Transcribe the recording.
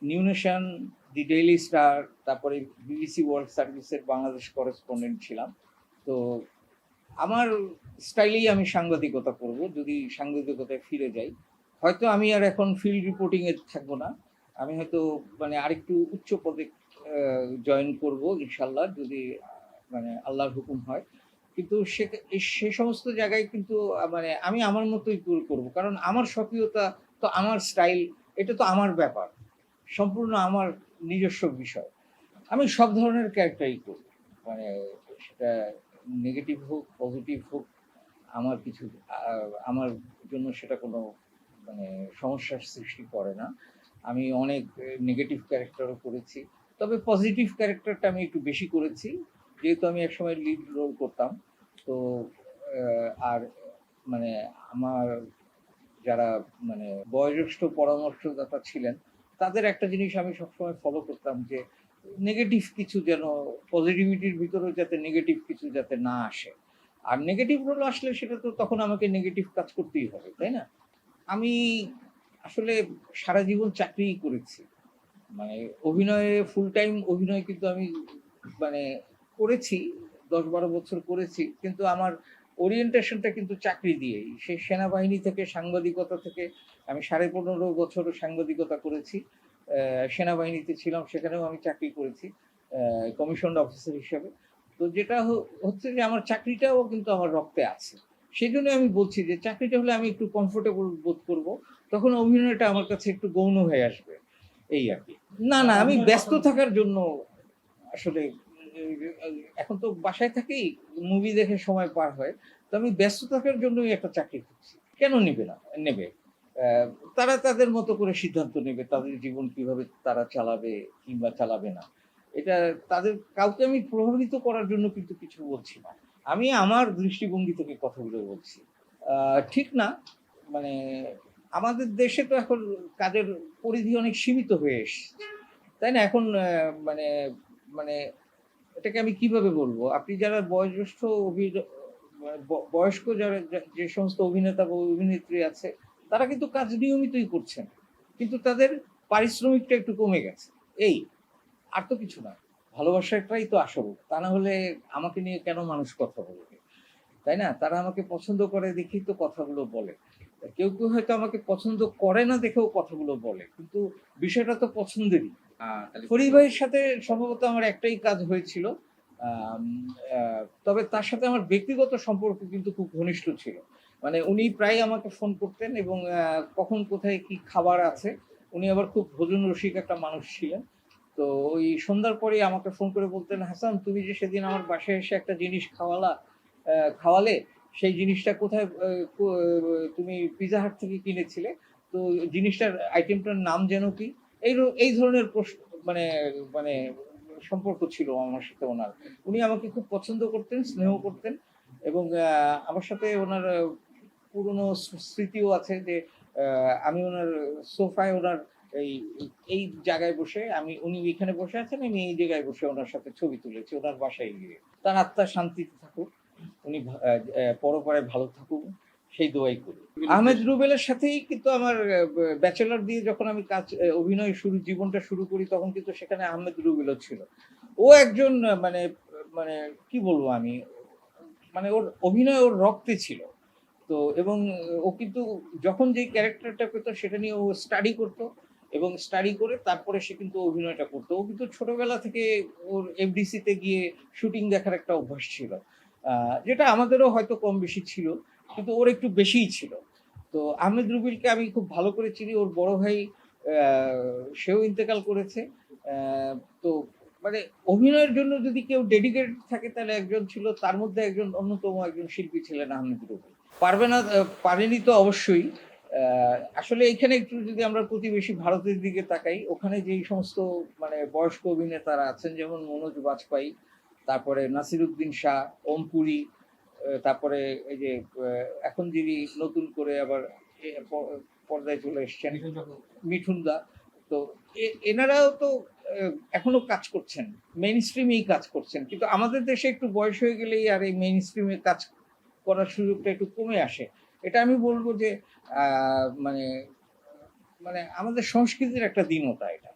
New nation, দি daily star, তারপরে BBC world সার্ভিসের Bangladesh correspondent ছিলাম। তো আমার স্টাইলেই আমি সাংবাদিকতা করব যদি সাংবাদিকতায় ফিরে যাই। হয়তো আমি আর এখন ফিল্ড রিপোর্টিং এ থাকবো না। আমি হয়তো মানে আরেকটু উচ্চ পদে জয়েন করব ইনশাআল্লাহ, যদি মানে আল্লাহর হুকুম হয়। কিন্তু সে সমস্ত জায়গায় কিন্তু মানে আমি আমার মতোই করব। কারণ আমার স্বকীয়তা, তো আমার স্টাইল, এটা তো আমার ব্যাপার। সম্পূর্ণ আমার নিজস্ব বিষয়। আমি সব ধরনের ক্যারেক্টারই করি। মানে সেটা নেগেটিভ হোক, পজিটিভ হোক, আমার কিছু আমার জন্য সেটা কোনো মানে সমস্যার সৃষ্টি করে না। আমি অনেক নেগেটিভ ক্যারেক্টারও করেছি। তবে পজিটিভ ক্যারেক্টারটা আমি একটু বেশি করেছি। যেহেতু আমি একসময় লিড রোল করতাম। তো আর মানে আমার যারা মানে বয়োজ্যেষ্ঠ পরামর্শদাতা ছিলেন, তাদের একটা জিনিস আমি সবসময় ফলো করতাম যে নেগেটিভ কিছু যেন, পজিটিভিটির ভিতরেও যাতে নেগেটিভ কিছু যাতে না আসে। আর নেগেটিভ রোল আসলে সেটা তো তখন আমাকে নেগেটিভ কাজ করতেই হবে, তাই না? আমি আসলে সারা জীবন চাকরিই করেছি। মানে অভিনয়ে ফুল টাইম অভিনয় কিন্তু আমি মানে করেছি, ১০-১২ বছর করেছি। কিন্তু আমার ওরিয়েন্টেশনটা কিন্তু চাকরি দিয়েই। সে সেনাবাহিনী থেকে, সাংবাদিকতা থেকে আমি ১৫.৫ বছর সাংবাদিকতা করেছি। সেনাবাহিনীতে ছিলাম, সেখানেও আমি চাকরি করেছি কমিশনড অফিসার হিসেবে। তো যেটা হচ্ছে যে আমার চাকরিটাও কিন্তু আমার রক্তে আছে। সেজন্য আমি বলছি যে চাকরিটা হলে আমি একটু কমফোর্টেবল বোধ করব। তখন অভিনয়টা আমার কাছে একটু গৌণ হয়ে আসবে। এই আরকি। না, না, আমি ব্যস্ত থাকার জন্য আসলে এখন তো বাসায় থাকি, মুভি দেখে সময় পার হয়। তো আমি ব্যস্ত থাকার জন্যই একটা চাকরি খুঁজছি। কেন নিবে না? নেবে। অ্যা তারা তাদের মতো করে সিদ্ধান্ত নেবে। তাদের জীবন কিভাবে তারা চালাবে কিংবা চালাবে না। এটা তাদের কাউকে আমি প্রভাবিত করার জন্য কিন্তু কিছু বলছি না। আমি আমার দৃষ্টিভঙ্গি থেকে কথাগুলো বলছি। আ ঠিক না, মানে আমাদের দেশে তো এখন কাজের পরিধি অনেক সীমিত হয়ে এসছে। তাই না? এখন মানে মানে এটাকে আমি কিভাবে বলবো? আপনি যারা বয়োজ্যেষ্ঠ মানে বয়স্ক যারা যে সমস্ত অভিনেতা বা অভিনেত্রী আছে, তারা কিন্তু কাজ নিয়মিতই করছেন। কিন্তু তাদের পারিশ্রমিকটা একটু কমে গেছে। এই। আর তো কিছু না। ভালোবাসাটাই তো আসল। তা না হলে আমাকে নিয়ে কেন মানুষ কথা বলবে? তাই না? তারা আমাকে পছন্দ করে দেখেই তো কথাগুলো বলে। কেউ হয়তো আমাকে পছন্দ করে না দেখেও কথাগুলো বলে। কিন্তু বিষয়টা তো পছন্দেরই। তাহলে ফরিদ ভাইয়ের সাথে সম্ভবত আমার একটাই কাজ হয়েছিল। আম আ তবে তার সাথে আমার ব্যক্তিগত সম্পর্ক কিন্তু খুব ঘনিষ্ঠ ছিল। মানে উনি প্রায়ই আমাকে ফোন করতেন এবং কখন কোথায় কি খাবার আছে। উনি আবার খুব ভোজন রসিক একটা মানুষ ছিলেন। তো ওই সন্ধ্যার পরেই আমাকে ফোন করে বলতেন, "হাসান, তুমি যে সেদিন আমার বাসায় এসে একটা জিনিস খাওয়ালে, সেই জিনিসটা কোথায় তুমি পিজ্জা হাট থেকে কিনেছিলে। তো জিনিসটার আইটেমটার নাম যেন কি?" এই ধরনের মানে মানে সম্পর্ক ছিল আমার সাথে উনার। উনি আমাকে খুব পছন্দ করতেন, স্নেহ করতেন এবং আমার সাথে উনার পুরনো স্মৃতিও আছে যে আমি উনার সোফায় উনার এই এই জায়গায় বসে উনি এখানে বসে আছেন, আমি এই জায়গায় বসে উনার সাথে ছবি তুলেছি উনার বাসায় গিয়ে। তার আত্মা শান্তিতে থাকুক। উনি পরপারে ভালো থাকুক, সেই দোয়াই করি। আহমেদ রুবেলের সাথেই কিন্তু আমার ব্যাচেলর দিয়ে যখন আমি অভিনয় জীবনটা শুরু করি, তখন কিন্তু সেখানে আহমেদ রুবেলও ছিল। ও একজন মানে মানে কি বলবো আমি? মানে ওর অভিনয় ওর রক্তে ছিল। তো এবং ও কিন্তু যখন যেই ক্যারেক্টারটা পেত সেটা নিয়ে ও স্টাডি করত এবং স্টাডি করে তারপরে সে কিন্তু অভিনয়টা করত। ও কিন্তু ছোটবেলা থেকে ওর এফডিসিতে গিয়ে শুটিং দেখার একটা অভ্যাস ছিল। আ যেটা আমাদেরও হয়তো কম বেশি ছিল। কিন্তু ওর একটু বেশিই ছিল। তো আহমেদ রুবেলকে আমি খুব ভালো করে চিনি। ওর বড় ভাই আ সেও ইন্তেকাল করেছে। আ তো মানে অভিনয়ের জন্য যদি কেউ ডেডিকেটেড থাকে তাহলে একজন ছিল। তার মধ্যে একজন অন্যতম একজন শিল্পী ছিলেন আহমেদ রুবেল। পারবে না, পারেনি তো অবশ্যই। আ আসলে এইখানে একটু যদি আমরা প্রতিবেশী ভারতের দিকে তাকাই, ওখানে যেই সমস্ত মানে বয়স্ক অভিনেতারা আছেন যেমন মনোজ বাজপাই, তারপরে নাসিরুদ্দিন শাহ, ওম পুরী, তারপরে এই যে এখন যিনি নতুন করে আবার এ প পর্দায় চলে এসছেন মিঠুন দা। তো এনারাও তো এ এখনো কাজ করছেন। মেইনস্ট্রিমেই কাজ করছেন। কিন্তু আমাদের দেশে একটু বয়স হয়ে গেলেই আর এই মেইনস্ট্রিমে কাজ করার সুযোগটা একটু কমে আসে। এটা আমি বলব যে আ মানে মানে আমাদের সংস্কৃতির একটা দীনতা এটা।